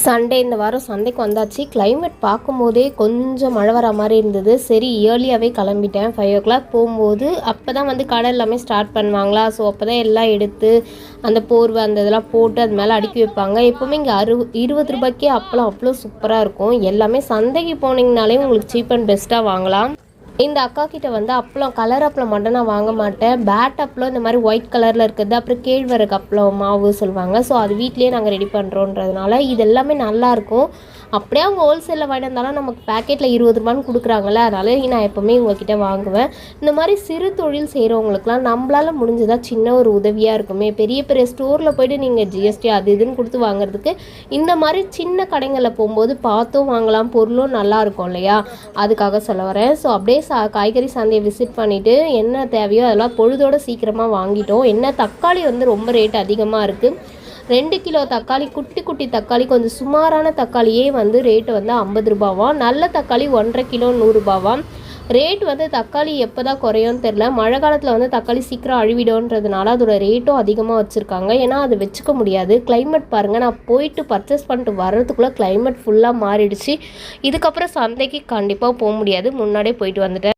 Sunday இந்த வாரம் சந்தைக்கு வந்தாச்சு. கிளைமேட் பார்க்கும்போதே கொஞ்சம் மழை வர மாதிரி இருந்தது. சரி ஏர்லியாகவே கிளம்பிட்டேன். 5 o'clock போகும்போது அப்போ தான் வந்து கடை எல்லாமே ஸ்டார்ட் பண்ணுவாங்களா. ஸோ அப்போ தான் எல்லாம் எடுத்து அந்த போர்வை அந்த இதெல்லாம் போட்டு அது மேலே அடுக்கி வைப்பாங்க. எப்போவுமே இங்கே 20 ரூபாய்க்கே அப்பளம் அவ்வளோ சூப்பராக இருக்கும். எல்லாமே சந்தைக்கு போனீங்கனாலே உங்களுக்கு சீப் அண்ட் பெஸ்ட்டாக வாங்கலாம். இந்த அக்கா கிட்ட வந்து அப்பளம் கலர் அப்பளம் மட்டும் நான் வாங்க மாட்டேன். பேட் அப்பளம் இந்த மாதிரி ஒயிட் கலரில் இருக்குது. அப்புறம் கேழ்வரகு அப்பளம் மாவு சொல்லுவாங்க. ஸோ அது வீட்லேயே நாங்கள் ரெடி பண்ணுறோன்றதுனால இது எல்லாமே நல்லாயிருக்கும். அப்படியே அவங்க ஹோல்சேலில் வாங்கிட்டு வந்தாலும் நமக்கு பேக்கெட்டில் 20 ரூபான்னு கொடுக்குறாங்களே, அதனால நான் எப்போவுமே உங்ககிட்ட வாங்குவேன். இந்த மாதிரி சிறு தொழில் செய்கிறவங்களுக்குலாம் நம்மளால் முடிஞ்சதாக சின்ன ஒரு உதவியாக இருக்குமே. பெரிய பெரிய ஸ்டோரில் போய்ட்டு நீங்கள் ஜிஎஸ்டி அது இதுன்னு கொடுத்து வாங்குறதுக்கு இந்த மாதிரி சின்ன கடைகளில் போகும்போது பார்த்தும் வாங்கலாம், பொருளும் நல்லாயிருக்கும் இல்லையா, அதுக்காக சொல்ல வரேன். ஸோ அப்படியே காய்கறி சந்தையை விசிட் பண்ணிவிட்டு என்ன தேவையோ அதெல்லாம் பொழுதோடு சீக்கிரமாக வாங்கிட்டோம். என்ன தக்காளி வந்து ரொம்ப ரேட் அதிகமாக இருக்குது. 2 கிலோ தக்காளி, குட்டி குட்டி தக்காளி, கொஞ்சம் சுமாரான தக்காளியே வந்து ரேட்டு வந்து 50 ரூபாவாம். நல்ல தக்காளி 1.5 கிலோ 100 ரூபாவாம். ரேட் வந்து தக்காளி எப்போ தான் குறையும்னு தெரில. மழை காலத்தில் வந்து தக்காளி சீக்கிரம் அழிவிடும்ன்றதுனால அதோட ரேட்டும் அதிகமாக வச்சுருக்காங்க. ஏன்னா அது வச்சுக்க முடியாது. கிளைமேட் பாருங்கள், நான் போயிட்டு பர்ச்சேஸ் பண்ணிட்டு வர்றதுக்குள்ளே கிளைமேட் ஃபுல்லாக மாறிடுச்சு. இதுக்கப்புறம் சந்தைக்கு கண்டிப்பாக போக முடியாது, முன்னாடியே போயிட்டு வந்துட்டேன்.